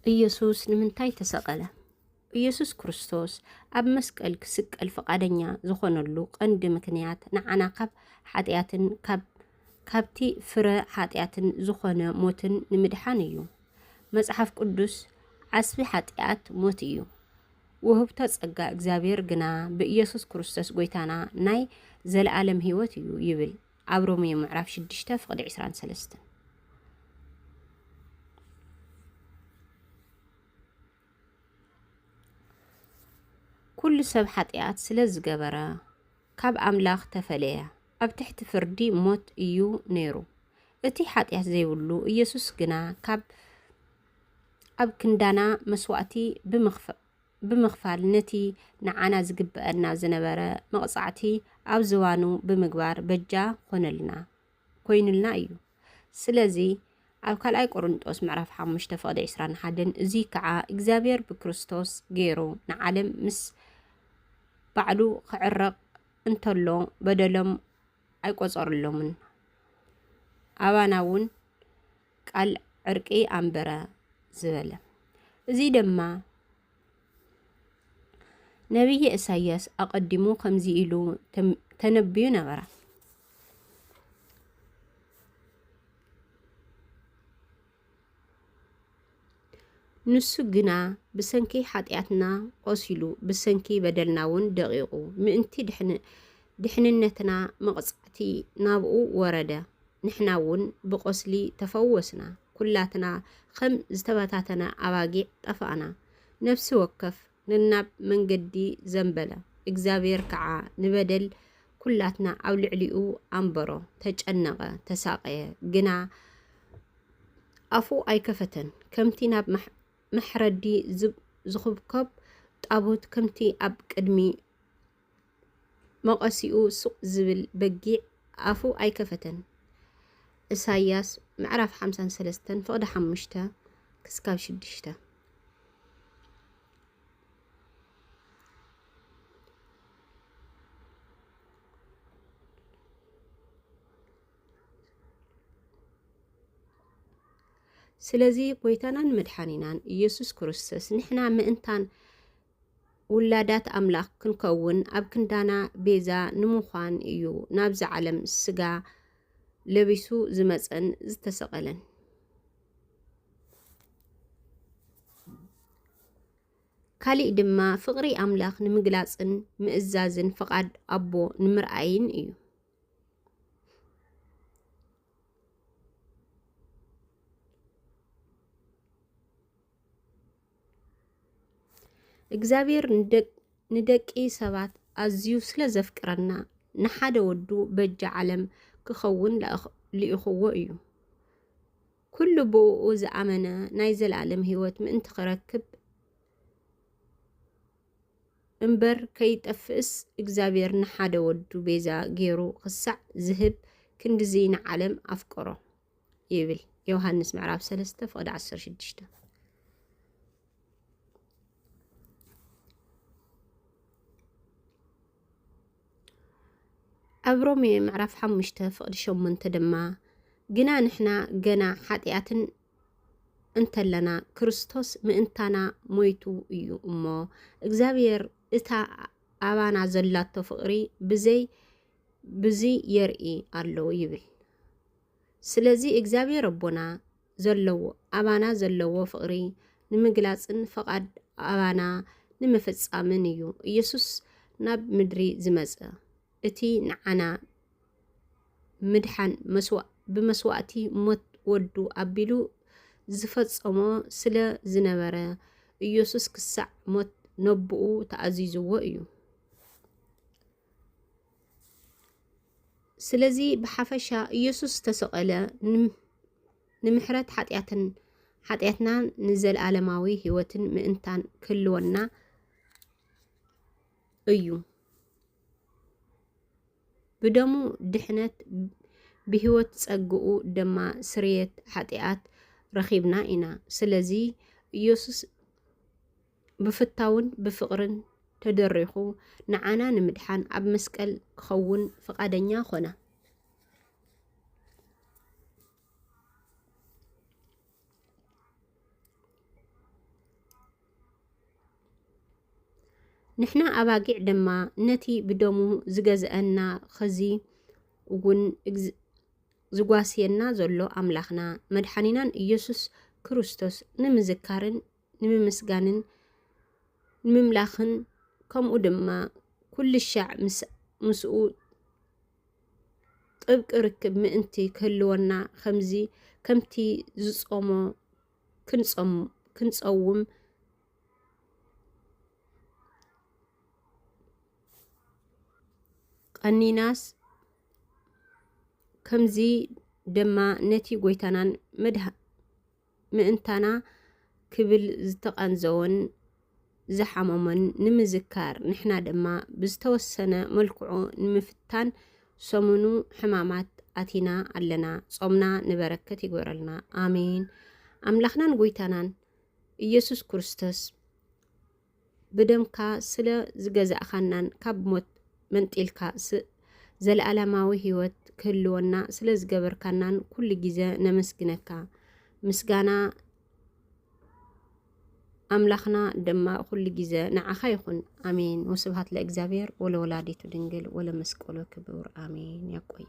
ኢየሱስ ንምንታይ ተሰቐለ? ኢየሱስ ክርስቶስ ኣብ መስቀል ክስቀል ፈቃደኛ ዝኾነሉ ቀንዲ ምክንያት ንዓና ካብ ሓጢኣትን ካብቲ ፍረ ሓጢኣትን ዝኾነ ሞትን ንምድሓን እዩ። መጽሓፍ ቅዱስ ዓስቢ ሓጢኣት ሞት እዩ። ውህብቶ ጸጋ እግዚአብሔር ግና ብኢየሱስ ክርስቶስ ጎይታና ናይ ዘለዓለም ህይወት እዩ ይብል ኣብ ሮሜ ምዕራፍ 6:23 ኩሉ ሰብ ሓጢኣት ስለ ዝገበረ ካብ ኣምላኽ ተፈለየ ኣብ ትሕቲ ፍርዲ ሞት እዩ ነይሩ። እቲ ሓጢኣት ዘይብሉ ኢየሱስ ግና ኣብ ክንዳና መስዋዕቲ ብምኽፋል ነቲ ንዓና ዝግበአና ዝነበረ መቕጻዕቲ ኣብ ዝዋኑ ብምግባር በጃ ኮይኑልና እዩ። ስለዚ ኣብ 2 ቆሮንጦስ ምዕራፍ 5:21 እዚ ከዓ እግዚአብሔር ብክርስቶስ ገይሩ ንዓለም ምስ ባዕሉ ክዕረቕ እንተሎ በደሎም ኣይቆጸረሎምን ኣባና እውን ቃል ዕርቂ ኣንበረ ዝበለ። እዚ ድማ ነቢይ ኢሳይያስ ኣቐዲሙ ከምዚ ኢሉ ተነብዩ ነበረ። ንሱ ግና ብሰንኪ ሓጢኣትና ቆሲሉ ብሰንኪ በደልና እውን ደቂቁ ምእንቲ ድሕንነትና መቕጻዕቲ ናብኡ ወረደ። ንሕና እውን ብቆስሊ ተፈወስና። ኩላትና ከም ዝተበታተነ ኣባጊዕ ጠፋእና። ነፍሲ ወከፍ ንናብ መንገዲ ዘንበለ። እግዚአብሔር ከዓ ንበደል ኩላትና ኣብ ልዕሊኡ ኣንበሮ። ተጨነቐ፣ ተሳቀየ፣ ግና ኣፉ ኣይከፈተን። ከምቲ ናብ መሕረዲ ዝኽብከብ ጣቡት ከምቲ ኣብ ቅድሚ መቐሲኡ ሱቕ ዝብል በጊዕ ኣፉ ኣይከፈተን። ኢሳይያስ ምዕራፍ 53:5-6 ስለዚ ጎይታናን መድሓኒናን ኢየሱስ ክርስቶስ ንሕና ምእንታን ውላዳት ኣምላኽ ክንከውን ኣብ ክንዳና ቤዛ ንምዃን እዩ ናብዚ ዓለም ስጋ ለቢሱ ዝመፀን ዝተሰቐለን። ካሊእ ድማ ፍቕሪ ኣምላኽ ንምግላፅን ምእዛዝን ፈቓድ ኣቦ ንምርኣይን እዩ። እግዚአብሔር ንደቂ ሰባት ኣዝዩ ስለ ዘፍቅረና ንሓደ ወዱ በጃ ዓለም ክኸውን ልኢኽዎ እዩ። ኩሉ ብኡ ዝኣመነ ናይ ዘለዓለም ህይወት ምእንቲ ክረክብ እምበር ከይጠፍእስ እግዚአብሔር ንሓደ ወዱ ቤዛ ገይሩ ክሳዕ ዝህብ ክንድዚ ንዓለም ኣፍቀሮ ይብል ዮሃንስ ምዕራፍ 3:16 ኣብ ሮሜ ምዕራፍ 5:8 ድማ ግና ንሕና ገና ሓጢኣትን እንተለና ክርስቶስ ምእንታና ሞይቱ እዩ እሞ እግዚአብሔር እታ ኣባና ዘላቶ ፍቕሪ ብዚ የርኢ ኣሎ ይብል። ስለዚ እግዚአብሔር ኣባና ዘለዎ ፍቕሪ ንምግላፅን ፈቓድ ኣባና ንምፍጻምን እዩ ኢየሱስ ናብ ምድሪ ዝመፀ። እቲ ንዓና ምድሓን ብመስዋዕቲ ሞት ወዱ ኣቢሉ ዝፈጸሞ ስለ ዝነበረ ኢየሱስ ክሳዕ ሞት ነብኡ ተኣዚዝዎ እዩ። ስለዚ ብሓፈሻ ኢየሱስ ተሰቐለ ንምሕረት ሓጢኣትናን ንዘለዓለማዊ ህይወትን ምእንታን ክህልወና እዩ። ብደሙ ድሕነት ብህይወት ጸግኡ ድማ ስርየት ሓጢኣት ረኺብና ኢና። ስለዚ ኢየሱስ ብፍታውን ብፍቕርን ተደሪኹ ንዓና ንምድሓን ኣብ መስቀል ክኸውን ፈቃደኛ ኾነ። نحنا أباقع دما نتي بدمو زغزأنا خزي ون زغواسينا زولو أملاخنا مدحانينان إيسوس كروستوس نمزكارن نممسغانن نمملاخن كمو دما كل الشعب مسؤو طبق ركب مئنتي كلونا خمزي كمتي زصومو كنصوم قنيناس كمزي دما نتي قويتانان مئنتانا كبل زتقانزون زحممن نمزكار نحنا دما بزتوسنا ملكعو نمفتان سمنو حمامات أتينا علنا صومنا نبركة يقولنا آمين أملاخنا نقويتانان إيسوس كريستوس بدمكا سلا زغزا خانان كاب موت منتيلكا زلعلماوي هيوت كلونا سلا زغبر كانان كل جيزة نمسكنكا مسغانا أملاخنا دما كل جيزة نعخا يخون آمين وسبحات لإكزابير ولا ولادي تدنجل ولا مسكولو كبور آمين يا قوي